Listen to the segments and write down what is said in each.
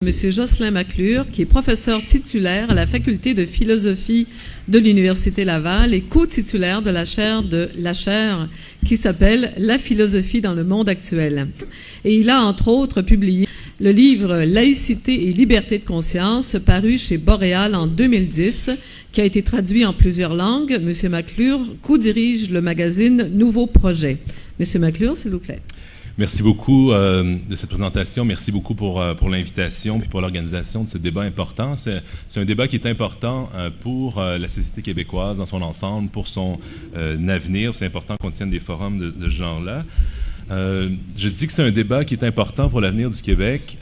Monsieur Jocelyn McClure, qui est professeur titulaire à la faculté de philosophie de l'Université Laval et co-titulaire de la chaire qui s'appelle « La philosophie dans le monde actuel ». Et il a, entre autres, publié le livre « Laïcité et liberté de conscience », paru chez Boréal en 2010, qui a été traduit en plusieurs langues. Monsieur McClure co-dirige le magazine Nouveau Projet. Monsieur McClure, s'il vous plaît. Merci beaucoup de cette présentation. Merci beaucoup pour l'invitation et pour l'organisation de ce débat important. C'est un débat qui est important pour la société québécoise dans son ensemble, pour son avenir. C'est important qu'on tienne des forums de ce genre-là. Je dis que c'est un débat qui est important pour l'avenir du Québec,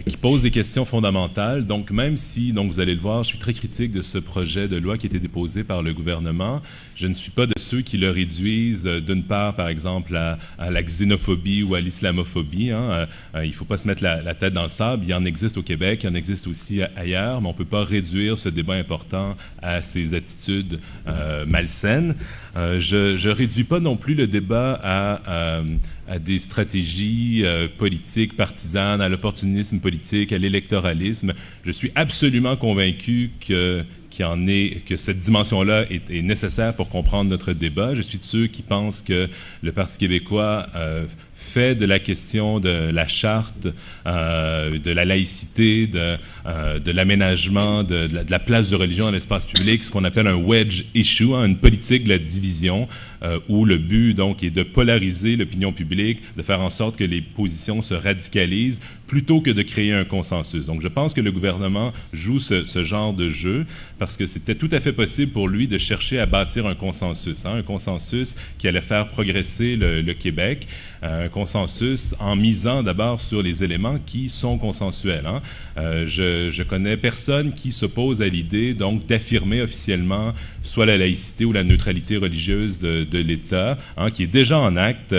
qui pose des questions fondamentales. Donc, même si, vous allez le voir, je suis très critique de ce projet de loi qui a été déposé par le gouvernement, je ne suis pas de ceux qui le réduisent, d'une part, par exemple, à la xénophobie ou à l'islamophobie. Il ne faut pas se mettre la tête dans le sable. Il y en existe au Québec, il y en existe aussi ailleurs, mais on ne peut pas réduire ce débat important à ces attitudes malsaines. Je ne réduis pas non plus le débat à des stratégies politiques, partisanes, à l'opportunisme politique, à l'électoralisme. Je suis absolument convaincu que cette dimension-là est nécessaire pour comprendre notre débat. Je suis de ceux qui pensent que le Parti québécois fait de la question de la charte, de la laïcité, de l'aménagement, de la place de religion dans l'espace public, ce qu'on appelle un wedge issue, une politique de la division, où le but donc est de polariser l'opinion publique, de faire en sorte que les positions se radicalisent, plutôt que de créer un consensus. Donc je pense que le gouvernement joue ce genre de jeu, parce que c'était tout à fait possible pour lui de chercher à bâtir un consensus qui allait faire progresser le Québec, un consensus en misant d'abord sur les éléments qui sont consensuels. Je connais personne qui s'oppose à l'idée donc d'affirmer officiellement soit la laïcité ou la neutralité religieuse de l'État, qui est déjà en acte,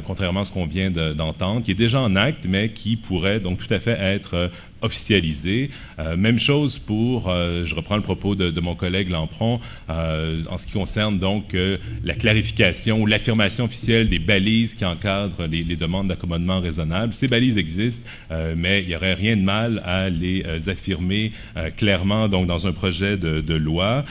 contrairement à ce qu'on vient d'entendre, qui est déjà en acte, mais qui pourrait donc tout à fait être officialisé. Même chose pour, je reprends le propos de mon collègue Lampron, en ce qui concerne donc la clarification ou l'affirmation officielle des balises qui encadrent les demandes d'accommodement raisonnable. Ces balises existent, mais il n'y aurait rien de mal à les affirmer clairement donc dans un projet de loi.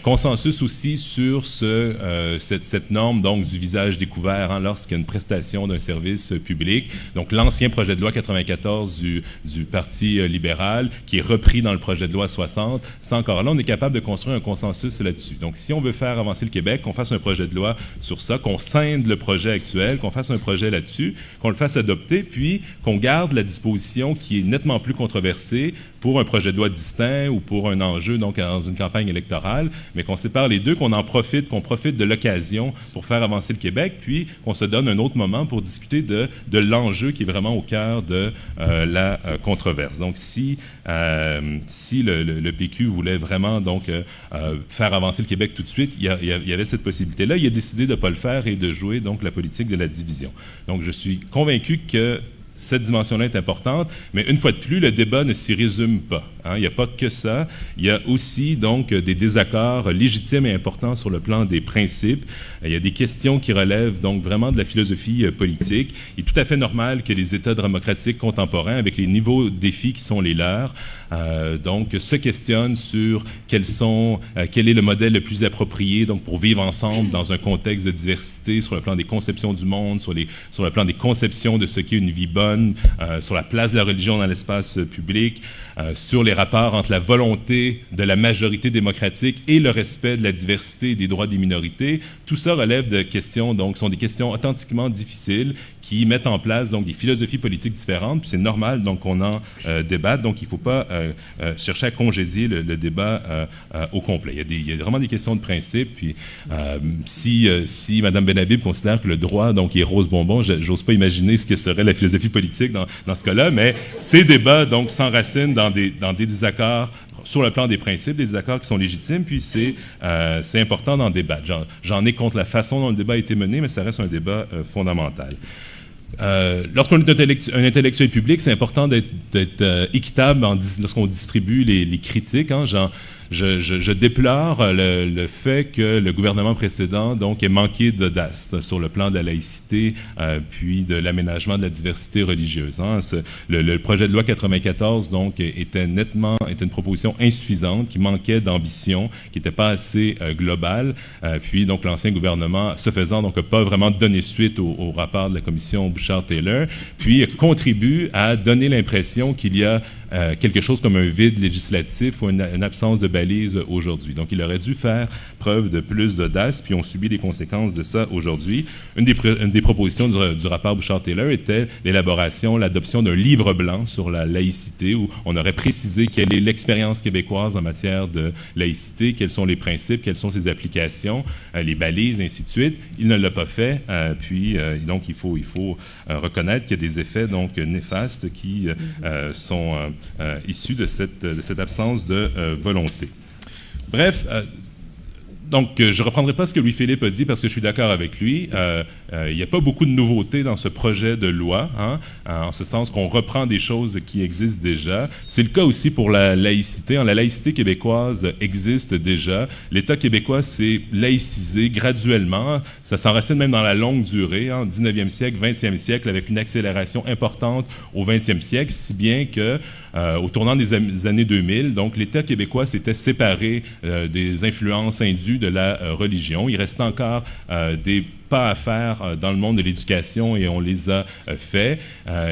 Consensus aussi sur cette norme donc du visage découvert lorsqu'il y a une prestation d'un service public. Donc l'ancien projet de loi 94 du Parti libéral, qui est repris dans le projet de loi 60, c'est encore là, on est capable de construire un consensus là-dessus. Donc, si on veut faire avancer le Québec, qu'on fasse un projet de loi sur ça, qu'on scinde le projet actuel, qu'on fasse un projet là-dessus, qu'on le fasse adopter, puis qu'on garde la disposition qui est nettement plus controversée pour un projet de loi distinct ou pour un enjeu, donc, dans une campagne électorale, mais qu'on sépare les deux, qu'on profite de l'occasion pour faire avancer le Québec, puis qu'on se donne un autre moment pour discuter de l'enjeu qui est vraiment au cœur de la controverse. Donc, si le PQ voulait vraiment donc faire avancer le Québec tout de suite, il y avait cette possibilité-là. Il a décidé de ne pas le faire et de jouer donc la politique de la division. Donc, je suis convaincu que cette dimension-là est importante, mais une fois de plus, le débat ne s'y résume pas. Il n'y a pas que ça. Il y a aussi donc des désaccords légitimes et importants sur le plan des principes. Il y a des questions qui relèvent donc vraiment de la philosophie politique. Il est tout à fait normal que les États démocratiques contemporains, avec les niveaux de défis qui sont les leurs, donc se questionnent sur quel est le modèle le plus approprié donc pour vivre ensemble dans un contexte de diversité sur le plan des conceptions du monde, sur le plan des conceptions de ce qu'est une vie bonne, sur la place de la religion dans l'espace public, sur les rapports entre la volonté de la majorité démocratique et le respect de la diversité et des droits des minorités. Tout ça relève de questions, donc, sont des questions authentiquement difficiles qui mettent en place donc des philosophies politiques différentes, puis c'est normal donc qu'on en débatte, donc il ne faut pas chercher à congédier le débat au complet. Il y a vraiment des questions de principe, puis si Mme Benhabib considère que le droit donc est rose bonbon, j'ose pas imaginer ce que serait la philosophie politique dans ce cas-là, mais ces débats donc s'enracinent dans des désaccords sur le plan des principes, des désaccords qui sont légitimes, puis c'est important d'en débattre. J'en ai contre la façon dont le débat a été mené, mais ça reste un débat fondamental. Lorsqu'on est un intellectuel public, c'est important d'être équitable lorsqu'on distribue les critiques. je déplore le fait que le gouvernement précédent donc ait manqué d'audace sur le plan de la laïcité puis de l'aménagement de la diversité religieuse. Le projet de loi 94 donc était une proposition insuffisante qui manquait d'ambition, qui n'était pas assez globale. Puis donc l'ancien gouvernement, ce faisant, donc n'a pas vraiment donné suite au rapport de la commission Bouchard-Taylor, puis contribue à donner l'impression qu'il y a quelque chose comme un vide législatif ou une absence de balise aujourd'hui. Donc, il aurait dû faire preuve de plus d'audace, puis on subit les conséquences de ça aujourd'hui. Une des propositions du rapport Bouchard-Taylor était l'adoption d'un livre blanc sur la laïcité, où on aurait précisé quelle est l'expérience québécoise en matière de laïcité, quels sont les principes, quelles sont ses applications, les balises, ainsi de suite. Il ne l'a pas fait, donc il faut reconnaître qu'il y a des effets donc néfastes qui sont issus de cette absence de volonté. Bref, donc je ne reprendrai pas ce que Louis-Philippe a dit parce que je suis d'accord avec lui. Il n'y a pas beaucoup de nouveautés dans ce projet de loi, en ce sens qu'on reprend des choses qui existent déjà. C'est le cas aussi pour la laïcité. La laïcité québécoise existe déjà. L'État québécois s'est laïcisé graduellement. Ça s'enracine même dans la longue durée, 19e siècle, 20e siècle, avec une accélération importante au 20e siècle, si bien que au tournant des années 2000, donc l'État québécois s'était séparé des influences indues de la religion. Il restait encore des pas à faire dans le monde de l'éducation et on les a fait.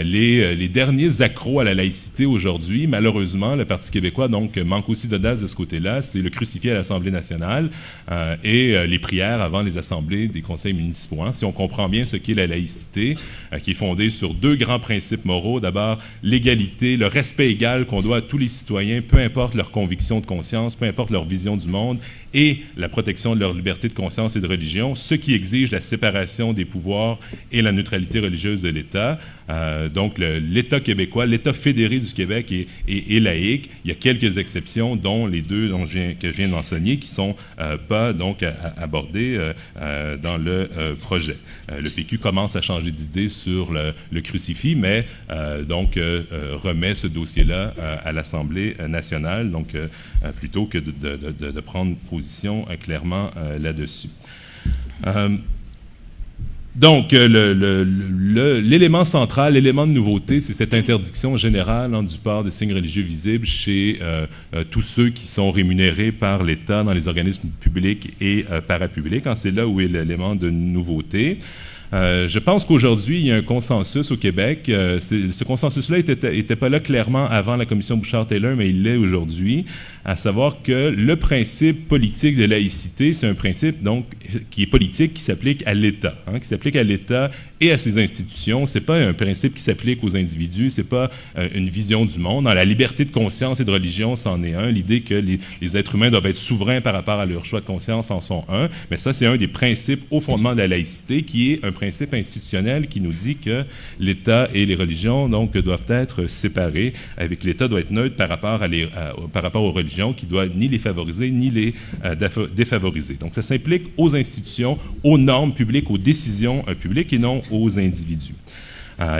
Les derniers accros à la laïcité aujourd'hui, malheureusement, le Parti québécois donc manque aussi d'audace de ce côté-là, c'est le crucifix à l'Assemblée nationale et les prières avant les assemblées des conseils municipaux. Si on comprend bien ce qu'est la laïcité, qui est fondée sur deux grands principes moraux. D'abord, l'égalité, le respect égal qu'on doit à tous les citoyens, peu importe leur conviction de conscience, peu importe leur vision du monde, et la protection de leur liberté de conscience et de religion, ce qui exige la séparation des pouvoirs et la neutralité religieuse de l'État. Donc, l'État québécois, l'État fédéré du Québec est laïque. Il y a quelques exceptions, dont les deux que je viens d'enseigner, qui ne sont pas donc abordées dans le projet. Le PQ commence à changer d'idée sur le crucifix, mais remet ce dossier-là à l'Assemblée nationale, donc plutôt que de prendre position clairement là-dessus. Donc, l'élément central, l'élément de nouveauté, c'est cette interdiction générale du port des signes religieux visibles chez tous ceux qui sont rémunérés par l'État dans les organismes publics et parapublics. C'est là où est l'élément de nouveauté. Je pense qu'aujourd'hui, il y a un consensus au Québec. Ce consensus-là n'était pas là clairement avant la commission Bouchard-Taylor, mais il l'est aujourd'hui, à savoir que le principe politique de laïcité, c'est un principe donc qui est politique, qui s'applique à l'État, qui s'applique à l'État et à ses institutions. C'est pas un principe qui s'applique aux individus, c'est pas une vision du monde. Dans la liberté de conscience et de religion, c'en est un. L'idée que les êtres humains doivent être souverains par rapport à leur choix de conscience en sont un. Mais ça, c'est un des principes au fondement de la laïcité, qui est un principe institutionnel qui nous dit que l'État et les religions donc doivent être séparés, avec l'État doit être neutre par rapport aux religions, qui doit ni les favoriser ni les défavoriser. Donc ça s'implique aux institutions, aux normes publiques, aux décisions publiques et non aux individus.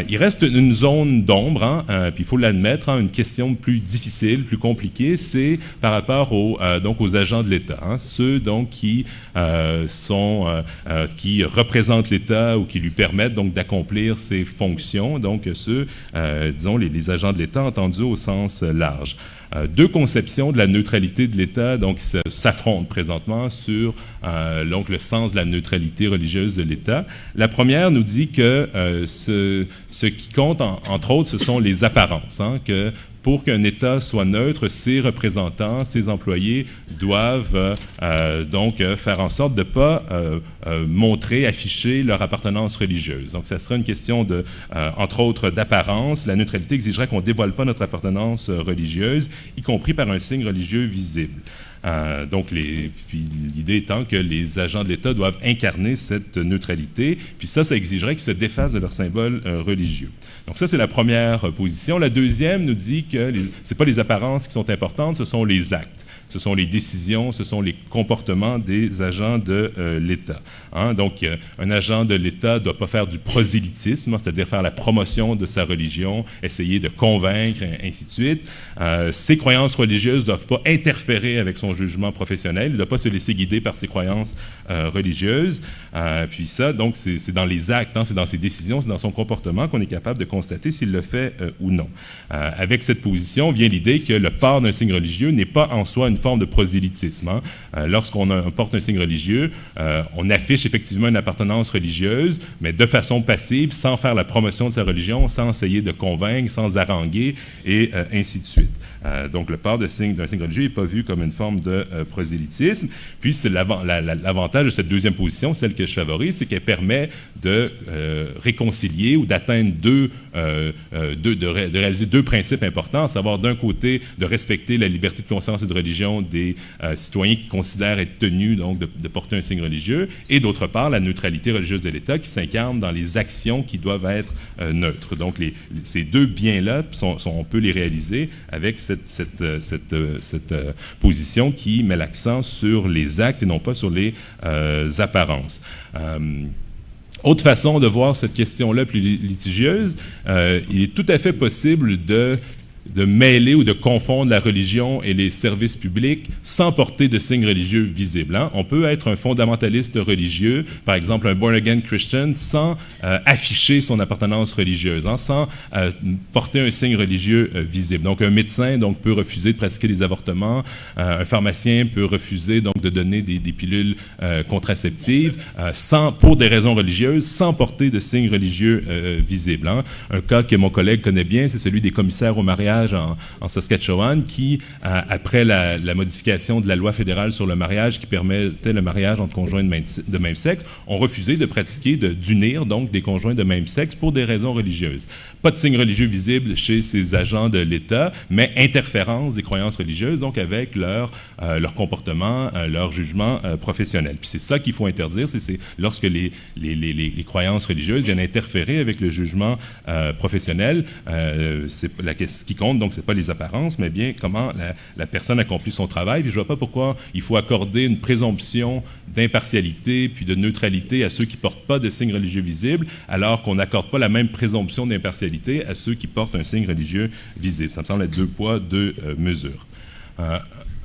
Il reste une zone d'ombre, puis il faut l'admettre, une question plus difficile, plus compliquée, c'est par rapport aux agents de l'État, ceux donc qui représentent l'État ou qui lui permettent donc d'accomplir ses fonctions, donc ceux, les agents de l'État entendus au sens large. Deux conceptions de la neutralité de l'État donc s'affrontent présentement sur le sens de la neutralité religieuse de l'État. La première nous dit que ce qui compte, entre autres, ce sont les apparences, que pour qu'un État soit neutre, ses représentants, ses employés doivent faire en sorte de ne pas montrer, afficher leur appartenance religieuse. Donc, ça sera une question entre autres, d'apparence. La neutralité exigerait qu'on ne dévoile pas notre appartenance religieuse, y compris par un signe religieux visible. Puis l'idée étant que les agents de l'État doivent incarner cette neutralité, puis ça exigerait qu'ils se défassent de leurs symboles religieux. Donc ça, c'est la première position. La deuxième nous dit que ce n'est pas les apparences qui sont importantes, ce sont les actes. ce sont les décisions, ce sont les comportements des agents de l'État. Hein? Donc, un agent de l'État ne doit pas faire du prosélytisme, c'est-à-dire faire la promotion de sa religion, essayer de convaincre, ainsi de suite. Ses croyances religieuses ne doivent pas interférer avec son jugement professionnel, il ne doit pas se laisser guider par ses croyances religieuses. Puis ça, donc, c'est dans les actes, hein, c'est dans ses décisions, c'est dans son comportement qu'on est capable de constater s'il le fait ou non. Avec cette position vient l'idée que le port d'un signe religieux n'est pas en soi une forme de prosélytisme. Hein. Lorsqu'on porte un signe religieux, on affiche effectivement une appartenance religieuse, mais de façon passive, sans faire la promotion de sa religion, sans essayer de convaincre, sans haranguer, et ainsi de suite. Donc, le port d'un signe religieux n'est pas vu comme une forme de prosélytisme. Puis, c'est l'avantage de cette deuxième position, celle que je favorise, c'est qu'elle permet de réconcilier ou d'atteindre de réaliser deux principes importants, à savoir d'un côté de respecter la liberté de conscience et de religion des citoyens qui considèrent être tenus donc de porter un signe religieux, et d'autre part la neutralité religieuse de l'État qui s'incarne dans les actions qui doivent être neutres. Donc ces deux biens-là, on peut les réaliser avec cette position qui met l'accent sur les actes et non pas sur les apparences. Autre façon de voir cette question-là plus litigieuse, il est tout à fait possible de mêler ou de confondre la religion et les services publics sans porter de signes religieux visibles. Hein? On peut être un fondamentaliste religieux, par exemple un born-again Christian, sans afficher son appartenance religieuse, hein, sans porter un signe religieux visible. Donc un médecin peut refuser de pratiquer des avortements, un pharmacien peut refuser donc de donner des pilules contraceptives pour des raisons religieuses, sans porter de signes religieux visibles. Hein? Un cas que mon collègue connaît bien, c'est celui des commissaires au mariage en Saskatchewan qui, après la modification de la loi fédérale sur le mariage qui permettait le mariage entre conjoints de même sexe, ont refusé de pratiquer, d'unir donc des conjoints de même sexe pour des raisons religieuses. Pas de signe religieux visible chez ces agents de l'État, mais interférence des croyances religieuses, donc avec leur comportement, leur jugement professionnel. Puis c'est ça qu'il faut interdire, c'est lorsque les croyances religieuses viennent interférer avec le jugement professionnel. Ce qui compte, donc, ce n'est pas les apparences, mais bien comment la personne accomplit son travail. Puis je ne vois pas pourquoi il faut accorder une présomption d'impartialité puis de neutralité à ceux qui ne portent pas de signe religieux visible, alors qu'on n'accorde pas la même présomption d'impartialité à ceux qui portent un signe religieux visible. Ça me semble être deux poids, deux mesures.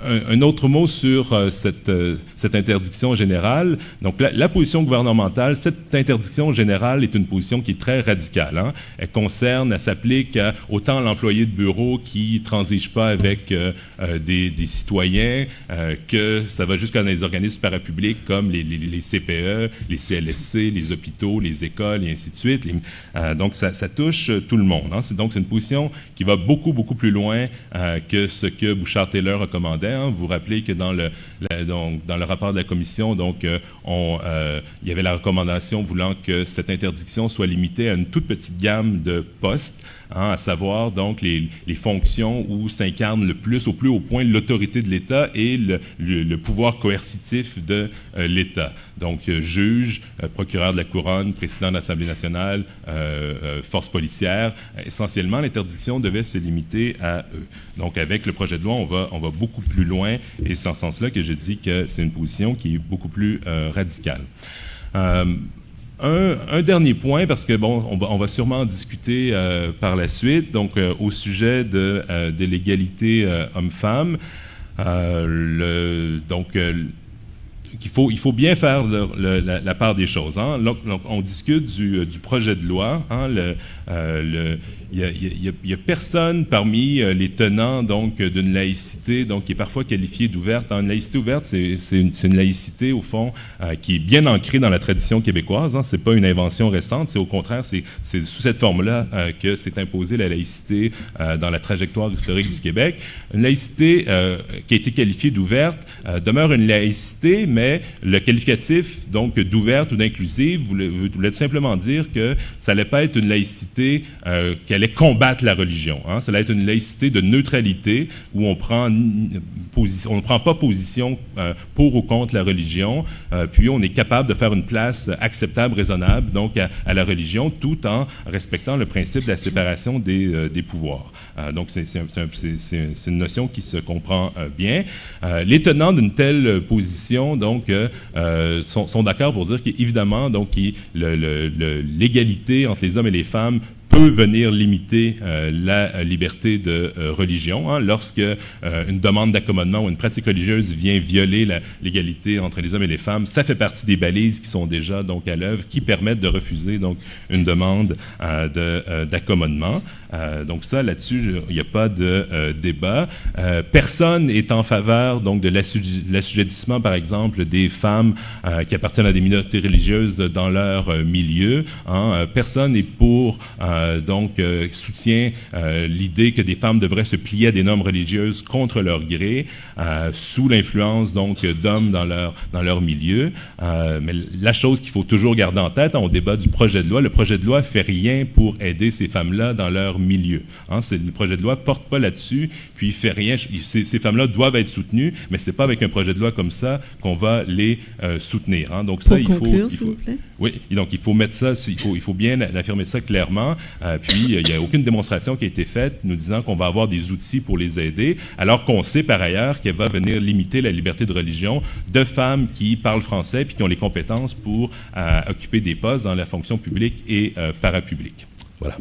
Un autre mot sur cette interdiction générale. Donc, la position gouvernementale, cette interdiction générale est une position qui est très radicale. Hein. Elle s'applique autant à l'employé de bureau qui ne transige pas avec des citoyens, que ça va jusqu'à des organismes parapublics comme les CPE, les CLSC, les hôpitaux, les écoles, et ainsi de suite. Donc, ça touche tout le monde. Hein. C'est une position qui va beaucoup, beaucoup plus loin que ce que Bouchard-Taylor recommandait. Vous vous rappelez que dans le rapport de la commission, donc, il y avait la recommandation voulant que cette interdiction soit limitée à une toute petite gamme de postes, hein, à savoir donc les fonctions où s'incarne le plus, au plus haut point, l'autorité de l'État et le pouvoir coercitif de l'État. Donc, juge, procureur de la Couronne, président de l'Assemblée nationale, force policière. Essentiellement, l'interdiction devait se limiter à eux. Donc, avec le projet de loi, on va beaucoup plus loin, et c'est en ce sens-là que je dis que c'est une position qui est beaucoup plus radicale. Un dernier point, parce que on va sûrement en discuter par la suite, donc au sujet de l'égalité homme-femme, il faut bien faire la part des choses. Hein. On discute du projet de loi. Hein, il y a personne parmi les tenants donc d'une laïcité donc qui est parfois qualifiée d'ouverte. Une laïcité ouverte, c'est une laïcité au fond qui est bien ancrée dans la tradition québécoise. Hein. C'est pas une invention récente. C'est au contraire, c'est sous cette forme-là que s'est imposée la laïcité dans la trajectoire historique du Québec. Une laïcité qui a été qualifiée d'ouverte demeure une laïcité, mais le qualificatif donc d'ouverte ou d'inclusive voulait tout simplement dire que ça n'allait pas être une laïcité qui allait combattre la religion. Hein. Ça allait être une laïcité de neutralité où on ne prend pas position pour ou contre la religion, puis on est capable de faire une place acceptable, raisonnable donc à la religion, tout en respectant le principe de la séparation des pouvoirs. Donc, c'est une notion qui se comprend bien. Les tenants d'une telle position, donc, sont d'accord pour dire qu'évidemment, donc, l'égalité entre les hommes et les femmes peut venir limiter la liberté de religion. Lorsque une demande d'accommodement ou une pratique religieuse vient violer l'égalité entre les hommes et les femmes, ça fait partie des balises qui sont déjà donc à l'œuvre, qui permettent de refuser donc une demande d'accommodement. Donc ça, là-dessus, il n'y a pas de débat. Personne n'est en faveur donc de l'assujettissement, par exemple, des femmes qui appartiennent à des minorités religieuses dans leur milieu. Personne n'est pour soutient l'idée que des femmes devraient se plier à des normes religieuses contre leur gré, sous l'influence donc d'hommes dans leur milieu. Mais la chose qu'il faut toujours garder en tête, au débat du projet de loi, le projet de loi fait rien pour aider ces femmes-là dans leur milieu. Le projet de loi porte pas là-dessus, puis il fait rien. Ces femmes-là doivent être soutenues, mais c'est pas avec un projet de loi comme ça qu'on va les soutenir. Donc ça, pour conclure, s'il vous plaît. Oui, donc il faut mettre ça, il faut bien affirmer ça clairement. Puis il n'y a aucune démonstration qui a été faite nous disant qu'on va avoir des outils pour les aider, alors qu'on sait par ailleurs qu'elle va venir limiter la liberté de religion de femmes qui parlent français puis qui ont les compétences pour occuper des postes dans la fonction publique et parapublique. Voilà.